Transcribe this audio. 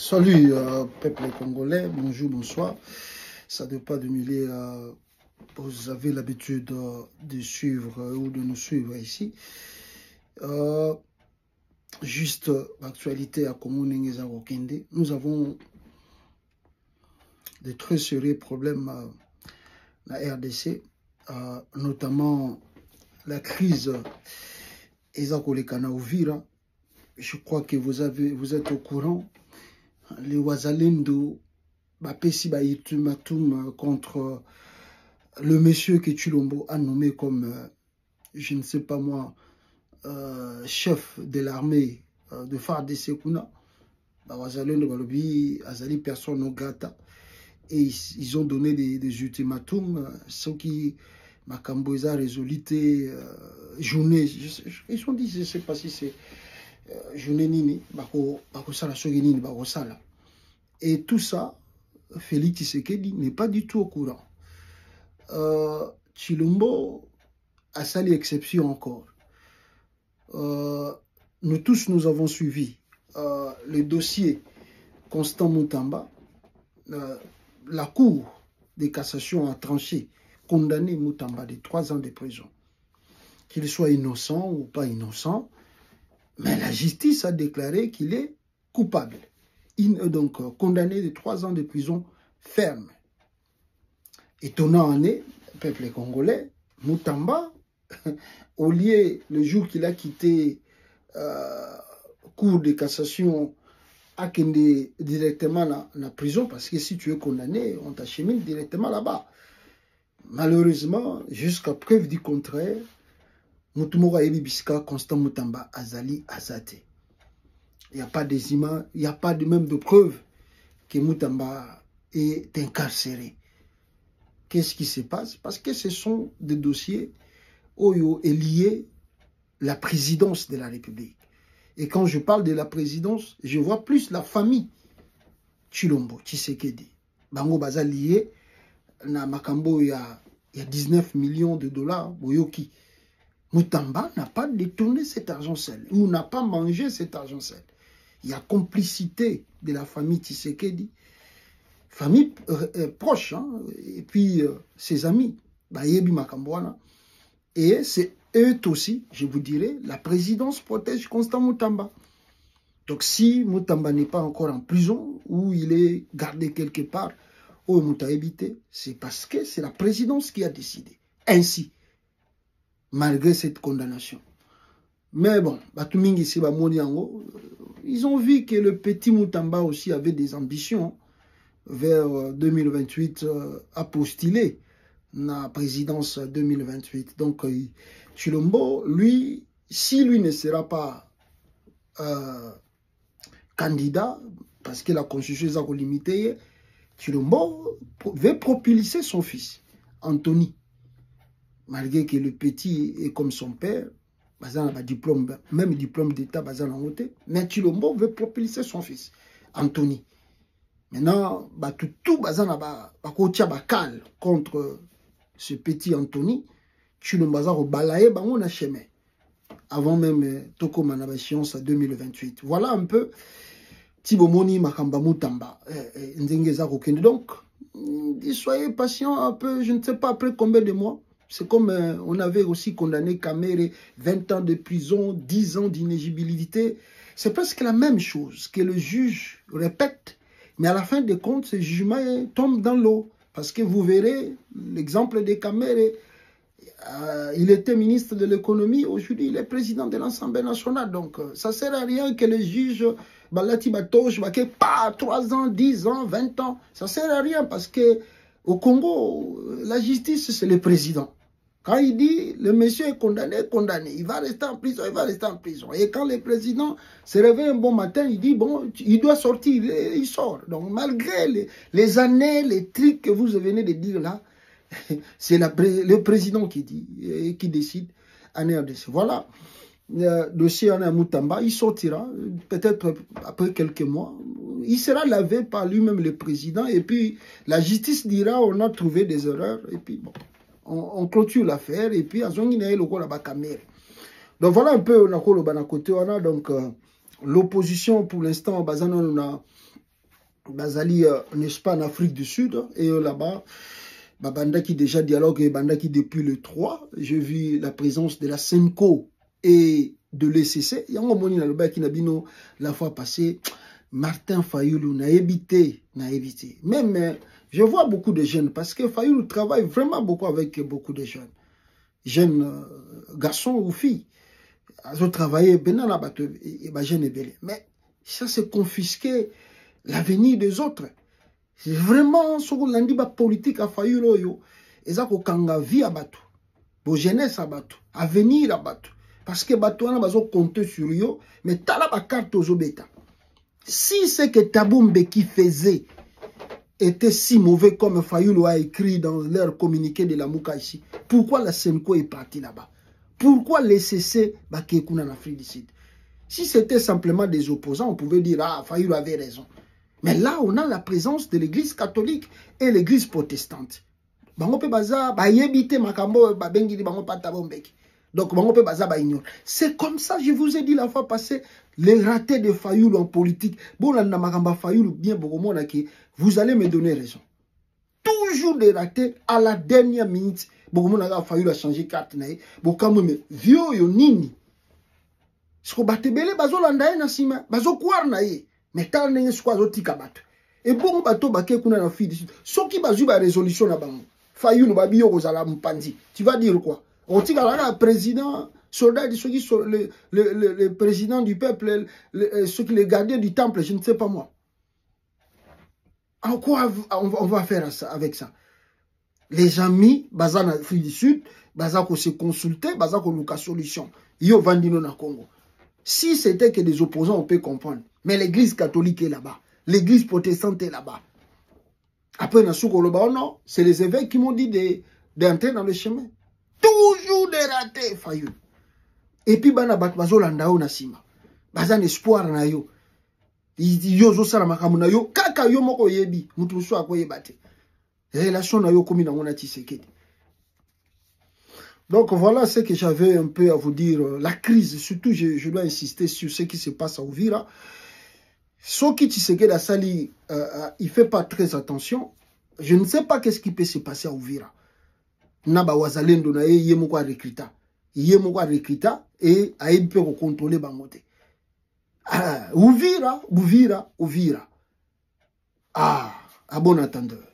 Salut, peuple congolais, bonjour, bonsoir. Ça ne dépend pas de mêler, vous avez l'habitude de suivre ou de nous suivre ici. Juste l'actualité à Komouning et Zarokende. Nous avons de très sérieux problèmes à la RDC, notamment la crise Ezakolekana Uvira. Je crois que vous êtes au courant. Les Wazalendo bapesi ba ultimatum contre le monsieur que Tshilombo a nommé comme, je ne sais pas moi, chef de l'armée de FARDC Kuna. Wazalendo balobi azali personne non grata. Et ils ont donné des ultimatums. Ceux qui Makambo eza résolité journée. Ils ont dit, je ne sais pas si c'est journée nini, bako sala sogi nini bako sala. Et tout ça, Félix Tshisekedi n'est pas du tout au courant. Tshilombo a sali exception encore. Nous tous, nous avons suivi le dossier Constant Mutamba. La Cour de cassation a tranché, condamné Mutamba de 3 ans de prison. Qu'il soit innocent ou pas innocent, mais la justice a déclaré qu'il est coupable. Il est donc condamné de 3 ans de prison ferme. Étonnant en est, le peuple congolais, Mutamba, au lieu, le jour qu'il a quitté Cour de cassation, a quitté directement la prison, parce que si tu es condamné, on t'achemine directement là-bas. Malheureusement, jusqu'à preuve du contraire, Mutumora Ebibiska, Constant Mutamba, Azali, Azate. Il n'y a pas des images, il n'y a pas même de preuve que Mutamba est incarcéré. Qu'est-ce qui se passe? Parce que ce sont des dossiers où est lié la présidence de la République. Et quand je parle de la présidence, je vois plus la famille Tshilombo, Tshisekedi. Bango baza lié, na Makambo il y a 19 millions de dollars, Boyoki. Mutamba n'a pas détourné cet argent seul, ou n'a pas mangé cet argent seul. Il y a complicité de la famille Tshisekedi, famille proche, hein, et puis ses amis, Bayebi Makambouana. Et c'est eux aussi, je vous dirais, la présidence protège Constant Mutamba. Donc si Mutamba n'est pas encore en prison, ou il est gardé quelque part, ou Mouta évité, c'est parce que c'est la présidence qui a décidé. Ainsi, malgré cette condamnation. Mais bon, ils ont vu que le petit Mutamba aussi avait des ambitions. Vers 2028, a postulé la présidence 2028. Donc, Tshilombo, lui, si lui ne sera pas candidat, parce que la constitution est limitée, Tshilombo veut propulser son fils, Anthony. Malgré que le petit est comme son père, diplôme, même diplôme d'État, mais Tshilombo veut propulser son fils, Anthony. Maintenant, tout contre ce petit Anthony, Tshilombo balaye na chemin. Avant même Toko Manabashiance à 2028. Voilà un peu Tibomoni Makamba Mutamba. Donc, soyez patient un peu, je ne sais pas après combien de mois. C'est comme on avait aussi condamné Kamere, 20 ans de prison, 10 ans d'inéligibilité. C'est presque la même chose que le juge répète, mais à la fin des comptes, ce jugement tombe dans l'eau. Parce que vous verrez l'exemple de Kamere, il était ministre de l'économie, aujourd'hui il est président de l'Assemblée nationale. Donc ça ne sert à rien que les juges, Balati Batoche, pas 3 ans, 10 ans, 20 ans. Ça ne sert à rien parce que au Congo, la justice, c'est le président. Quand il dit, le monsieur est condamné, condamné. Il va rester en prison, il va rester en prison. Et quand le président se réveille un bon matin, il dit, bon, il doit sortir, il sort. Donc, malgré les années, les trucs que vous venez de dire là, c'est le président qui dit, et qui décide. Voilà. Le dossier Anna Mutamba, il sortira, peut-être après quelques mois. Il sera lavé par lui-même le président. Et puis, la justice dira, on a trouvé des erreurs. Et puis, bon. On clôture l'affaire et puis donc voilà un peu donc l'opposition pour l'instant on a Bazali, n'est-ce pas, en Afrique du Sud, et là-bas, Banda qui déjà dialogue, Banda qui depuis le 3, j'ai vu la présence de la SENCO et de l'ECC. Il y a un moment qui n'a pas la fois passée, Martin Fayoulou n'a évité. Même, je vois beaucoup de jeunes, parce que Fayoulou travaille vraiment beaucoup avec beaucoup de jeunes. Jeunes garçons ou filles. Ils ont travaillé bien là-bas, mais ça c'est confisquer l'avenir des autres. C'est vraiment ce qu'on a dit, la politique a failli l'oyo. Et ça, qu'on a vie à Batou, la jeunesse à Batou, avenir à Batou. Parce que Batou, on a besoin de compter sur eux, mais t'as la carte aux obéta. Si c'est que Taboumbe qui faisait était si mauvais comme Fayoulou a écrit dans leur communiqué de la Mouka ici, pourquoi la SENCO est partie là-bas? Pourquoi les CC en Afrique du Sud? Si c'était simplement des opposants, on pouvait dire, ah, Fayoulou avait raison. Mais là, on a la présence de l'église catholique et l'église protestante. Donc, c'est comme ça, je vous ai dit la fois passée, les ratés de Fayoulou en politique. Vous allez me donner raison. Toujours des ratés à la dernière minute. Fayoulou a changé carte. Vieux yo nini. Ce que batebele bazo landaye na sima, bazo kouar na ye. Mais tant n'est pas tika bato. Et bon bateau baké kuna na fille d'ici. Ce qui bazu ba résolution na bango. Fayoulou ba biyo kozala mpandi. Tu vas dire quoi? On tika la président, soldat de ceux qui sont le président du peuple, ceux qui les gardiens du temple, je ne sais pas moi. En quoi on va faire ça avec ça? Les amis, baza na Afrique du Sud, baza ko se consulter, baza ko luka solution. Yo vandino na Congo. Si c'était que des opposants, on peut comprendre. Mais l'église catholique est là-bas. L'église protestante est là-bas. Après, non, c'est les évêques qui m'ont dit d'entrer dans le chemin. Toujours des ratés, Fayou. Et puis, bana bat bazo landao na sima. Bazan espoir na yo. Yo zo sala makamu na yo. Kaka yo moko yebi. Mutu so akoye bate. Relation na yo komi na ngona Tshisekedi. Donc voilà ce que j'avais un peu à vous dire. La crise, surtout je dois insister sur ce qui se passe à Uvira. Ce qui Tshisekedi a sali, il ne fait pas très attention. Je ne sais pas qu'est-ce qui peut se passer à Uvira. Naba wazalendo na ye moko recruta. Ye moko recruta et a peut contrôler bangote. Uvira. Ah, à bon attendeur.